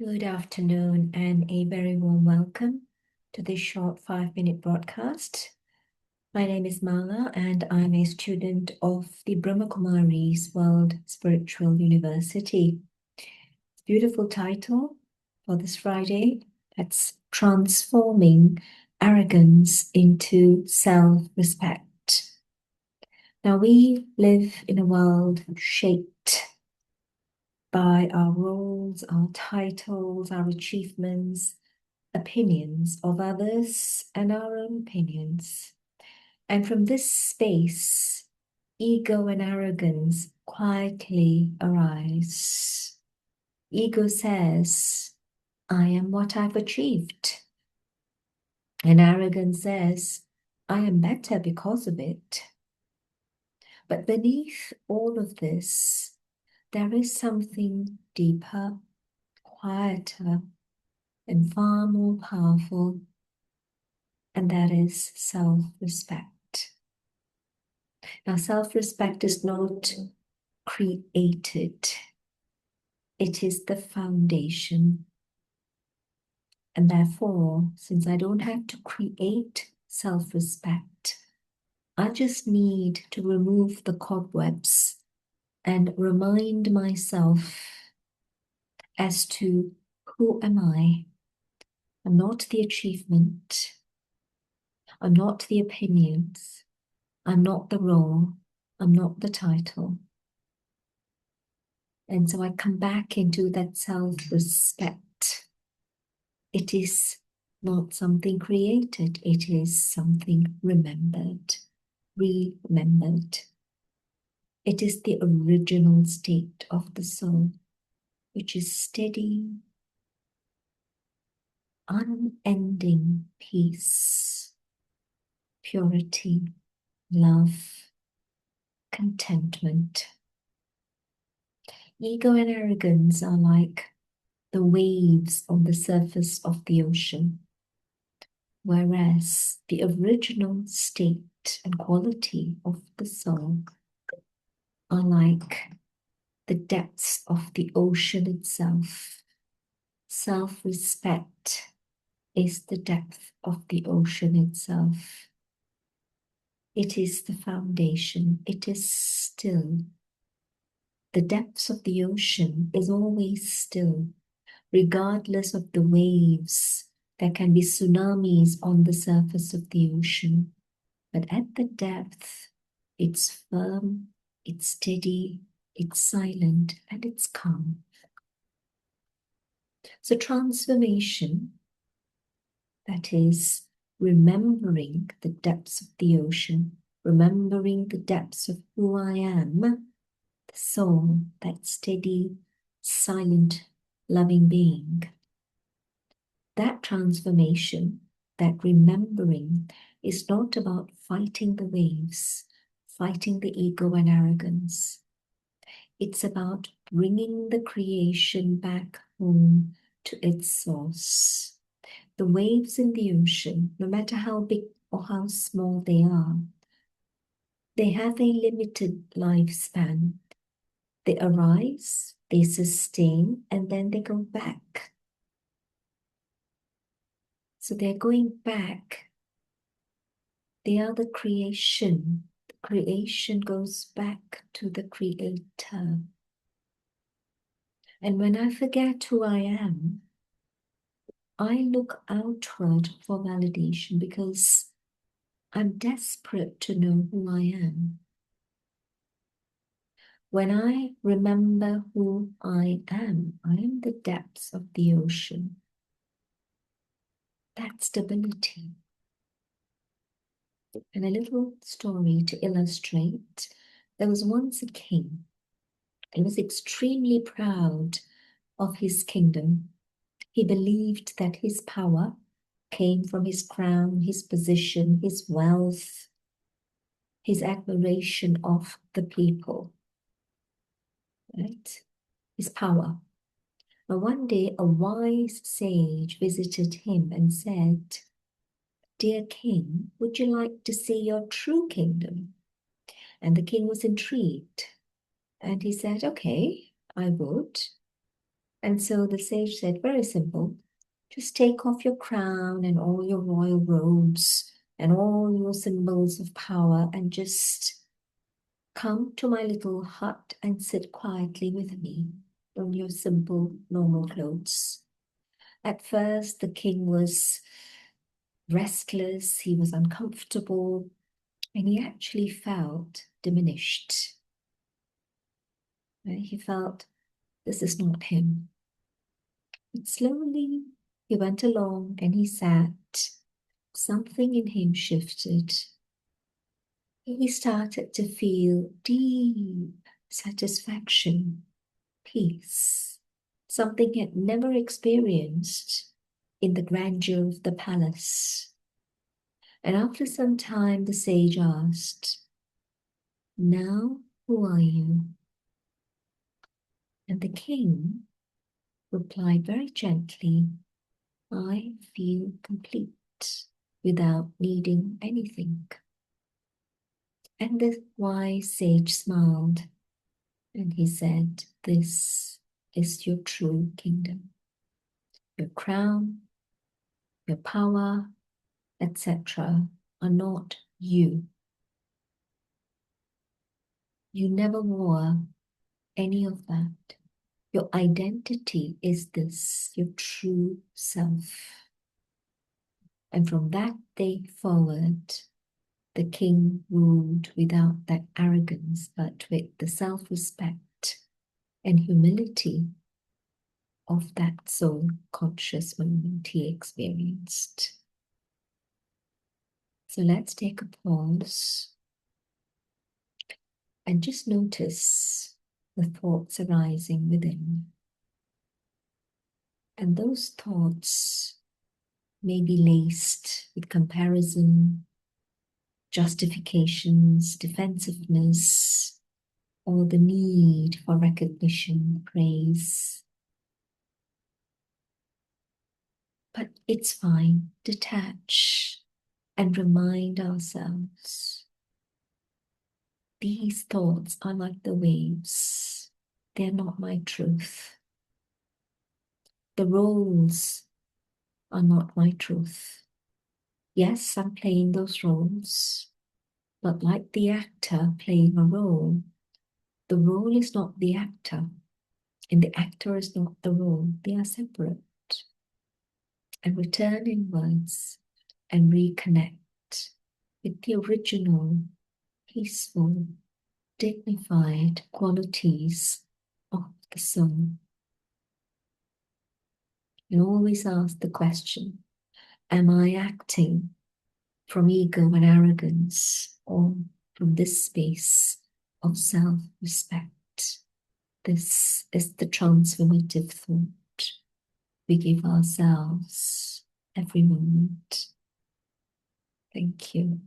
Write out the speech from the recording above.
Good afternoon and a very warm welcome to this short 5-minute broadcast. My name is Mala and I'm a student of the Brahma Kumari's World Spiritual University. Beautiful title for this Friday. That's Transforming Arrogance into Self-Respect. Now we live in a world shaped by our roles, our titles, our achievements, opinions of others, and our own opinions. And from this space, ego and arrogance quietly arise. Ego says, I am what I've achieved. And arrogance says, I am better because of it. But beneath all of this, there is something deeper, quieter, and far more powerful, and that is self-respect. Now, self-respect is not created. It is the foundation. And therefore, since I don't have to create self-respect, I just need to remove the cobwebs and remind myself as to who am I? I'm not the achievement. I'm not the opinions. I'm not the role. I'm not the title. And so I come back into that self-respect. It is not something created. It is something remembered, remembered. It is the original state of the soul, which is steady, unending peace, purity, love, contentment. Ego and arrogance are like the waves on the surface of the ocean, whereas the original state and quality of the soul are like the depths of the ocean itself. Self-respect is the depth of the ocean itself. It is the foundation. It is still. The depths of the ocean is always still, regardless of the waves. There can be tsunamis on the surface of the ocean, but at the depth, it's firm, it's steady, it's silent, and it's calm. So transformation, that is remembering the depths of the ocean, remembering the depths of who I am, the soul, that steady, silent, loving being. That transformation, that remembering, is not about fighting the waves, fighting the ego and arrogance. It's about bringing the creation back home to its source. The waves in the ocean, no matter how big or how small they are, they have a limited lifespan. They arise, they sustain, and then they go back. So they're going back. They are the creation. The creation goes back to the creator. And when I forget who I am, I look outward for validation because I'm desperate to know who I am. When I remember who I am the depths of the ocean. That stability. And a little story to illustrate. There was once a king. He was extremely proud of his kingdom. He believed that his power came from his crown, his position, his wealth, his admiration of the people, right? His power. But one day, a wise sage visited him and said, "Dear king, would you like to see your true kingdom?" And the king was intrigued. And he said, "Okay, I would." And so the sage said, very simple, just take off your crown and all your royal robes and all your symbols of power and just come to my little hut and sit quietly with me in your simple, normal clothes. At first, the king was restless, he was uncomfortable, and he actually felt diminished. Right? He felt this is not him. But slowly he went along and he sat. Something in him shifted. He started to feel deep satisfaction, peace, something he had never experienced in the grandeur of the palace. And after some time, the sage asked, now, who are you? And the king replied very gently, I feel complete without needing anything. And the wise sage smiled and he said, this is your true kingdom. Your crown, your power, etc. are not you. You never wore any of that. Your identity is this, your true self. And from that day forward, the king ruled without that arrogance, but with the self-respect and humility of that soul conscious moment he experienced. So let's take a pause and just notice the thoughts arising within. And those thoughts may be laced with comparison, justifications, defensiveness, or the need for recognition, praise. But it's fine, detach and remind ourselves. These thoughts are like the waves. They're not my truth. The roles are not my truth. Yes, I'm playing those roles, but like the actor playing a role, the role is not the actor, and the actor is not the role. They are separate. And return inwards and reconnect with the original, peaceful, dignified qualities of the soul. You always ask the question, am I acting from ego and arrogance or from this space of self-respect? This is the transformative thought we give ourselves every moment. Thank you.